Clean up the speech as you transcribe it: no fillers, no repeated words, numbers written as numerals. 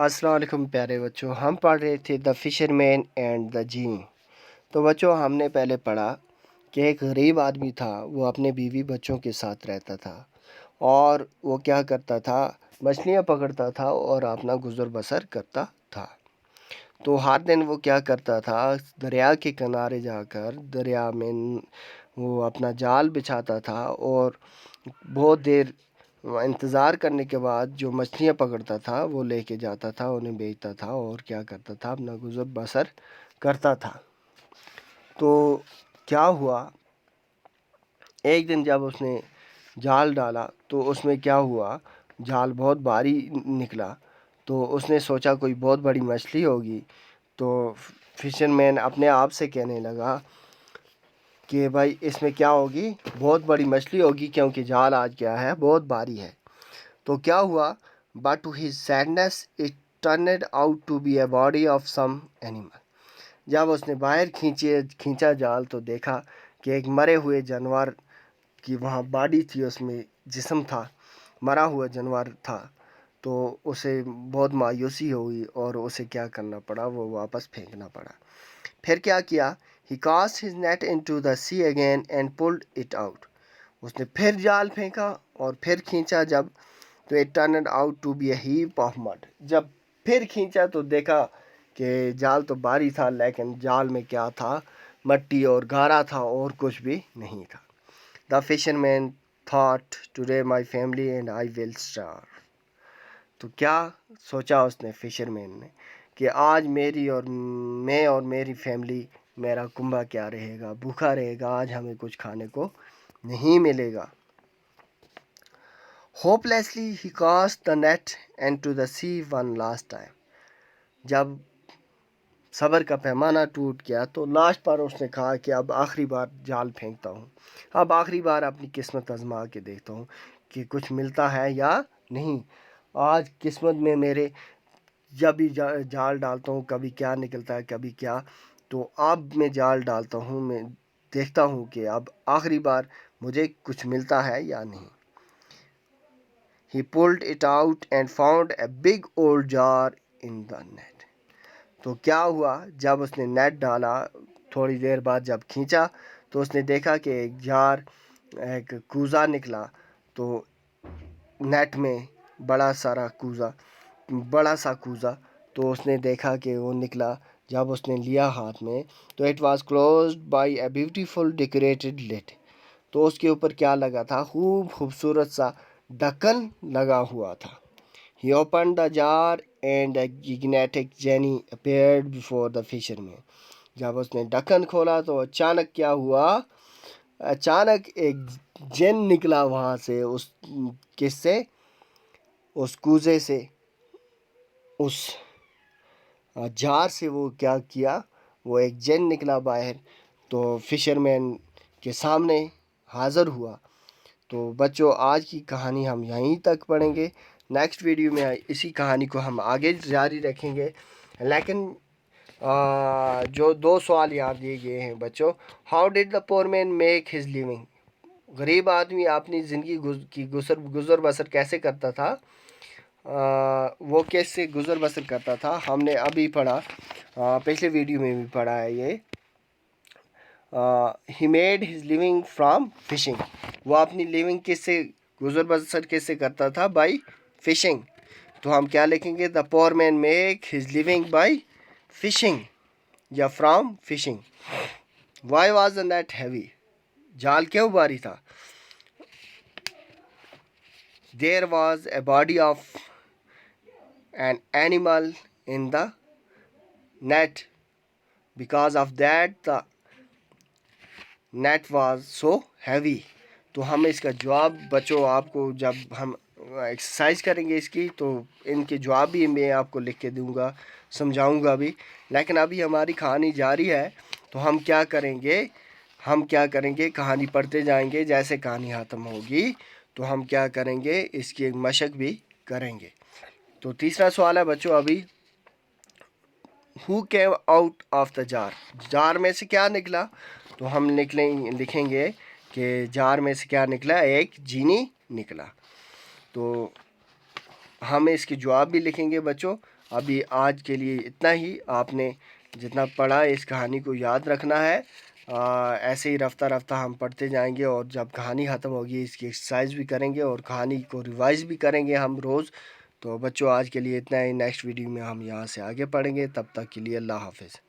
अस्सलाम वालेकुम प्यारे बच्चों। हम पढ़ रहे थे द फिशरमैन एंड द जीनी। तो बच्चों हमने पहले पढ़ा कि एक गरीब आदमी था, वो अपने बीवी बच्चों के साथ रहता था और वो क्या करता था, मछलियाँ पकड़ता था और अपना गुज़र बसर करता था। तो हर दिन वो क्या करता था, दरिया के किनारे जाकर दरिया में वो अपना जाल बिछाता था और बहुत देर इंतज़ार करने के बाद जो मछलियाँ पकड़ता था वो लेके जाता था, उन्हें बेचता था और क्या करता था, अपना गुज़र बसर करता था। तो क्या हुआ, एक दिन जब उसने जाल डाला तो उसमें क्या हुआ, जाल बहुत भारी निकला। तो उसने सोचा कोई बहुत बड़ी मछली होगी। तो फिशरमैन अपने आप से कहने लगा कि भाई इसमें क्या होगी, बहुत बड़ी मछली होगी, क्योंकि जाल आज क्या है, बहुत भारी है। तो क्या हुआ, but to his sadness it turned out to be a body of some animal. जब उसने बाहर खींचा जाल तो देखा कि एक मरे हुए जानवर की वहाँ बॉडी थी, उसमें जिस्म था, मरा हुआ जानवर था। तो उसे बहुत मायूसी हुई और उसे क्या करना पड़ा, वो वापस फेंकना पड़ा। फिर क्या किया, he cast his net into the sea again and pulled it out. उसने फिर जाल फेंका और फिर खींचा, जब तो it turned out to be a heap of mud. जब फिर खींचा तो देखा कि जाल तो भारी था, लेकिन जाल में क्या था, मट्टी और गारा था और कुछ भी नहीं था। The fisherman thought today my family and I will starve. तो क्या सोचा उसने, फिशरमैन ने, कि आज मेरी और मैं और मेरी फैमिली, मेरा कुंबा क्या रहेगा, भूखा रहेगा, आज हमें कुछ खाने को नहीं मिलेगा। होपलेसली ही cast the net and to the sea one last time. जब सब्र का पैमाना टूट गया तो लास्ट पर उसने कहा कि अब आखिरी बार जाल फेंकता हूँ, अब आखिरी बार अपनी किस्मत आजमा के देखता हूँ कि कुछ मिलता है या नहीं। आज किस्मत में मेरे जब भी जाल डालता हूँ, कभी क्या निकलता है कभी क्या। तो अब मैं जाल डालता हूँ, मैं देखता हूँ कि अब आखिरी बार मुझे कुछ मिलता है या नहीं। He pulled it out and found a big old jar in the net. तो क्या हुआ, जब उसने नेट डाला, थोड़ी देर बाद जब खींचा तो उसने देखा कि एक जार, एक कूज़ा निकला। तो नेट में बड़ा सा कूज़ा। तो उसने देखा कि वो निकला। जब उसने लिया हाथ में तो it was closed by a beautiful decorated lid. तो उसके ऊपर क्या लगा था, खूबसूरत सा ढक्कन लगा हुआ था। He opened the jar and a gigantic genie appeared before the fisherman. जब उसने ढक्कन खोला तो अचानक क्या हुआ, अचानक एक जिन निकला वहाँ से, उस किससे, उस कूजे से, उस जार से। वो क्या किया, वो एक जिन निकला बाहर। तो फिशरमैन के सामने हाज़िर हुआ। तो बच्चों आज की कहानी हम यहीं तक पढ़ेंगे। नेक्स्ट वीडियो में इसी कहानी को हम आगे जारी रखेंगे। लेकिन जो दो सवाल यहाँ दिए गए हैं बच्चों, how did the poor man make his living. गरीब आदमी अपनी ज़िंदगी की गुज़र बसर कैसे करता था, वो कैसे गुज़र बसर करता था, हमने अभी पढ़ा, पिछले वीडियो में भी पढ़ा है ये। He made his living from fishing. वो अपनी लिविंग किससे, गुज़र बसर किससे करता था, बाई फिशिंग। तो हम क्या लिखेंगे, the poor man make his living by fishing या from fishing. Why was the net heavy, जाल क्यों भारी था। There was a body of an animal in the net, because of that the net was so heavy. तो हम इसका जवाब बच्चों, आपको जब हम एक्सरसाइज करेंगे इसकी, तो इनके जवाब भी मैं आपको लिख के दूंगा, समझाऊंगा भी। लेकिन अभी हमारी कहानी जारी है। तो हम क्या करेंगे, कहानी पढ़ते जाएंगे। जैसे कहानी ख़त्म होगी तो हम क्या करेंगे, इसकी एक मशक भी करेंगे। तो तीसरा सवाल है बच्चों अभी, who came out of the jar. Jar में से क्या निकला। तो हम लिखेंगे कि जार में से क्या निकला, एक जीनी निकला। तो ہم اس کی جواب بھی لکھیں گے بچوں۔ ابھی آج کے لیے اتنا ہی، آپ نے جتنا پڑھا اس کہانی کو یاد رکھنا ہے، ایسے ہی رفتہ رفتہ ہم پڑھتے جائیں گے، اور جب کہانی ختم ہوگی اس کی ایکسرسائز بھی کریں گے اور کہانی کو ریوائز بھی کریں گے ہم روز۔ تو بچوں آج کے لیے اتنا ہی، نیکسٹ ویڈیو میں ہم یہاں سے آگے پڑھیں گے، تب تک کے لیے اللہ حافظ۔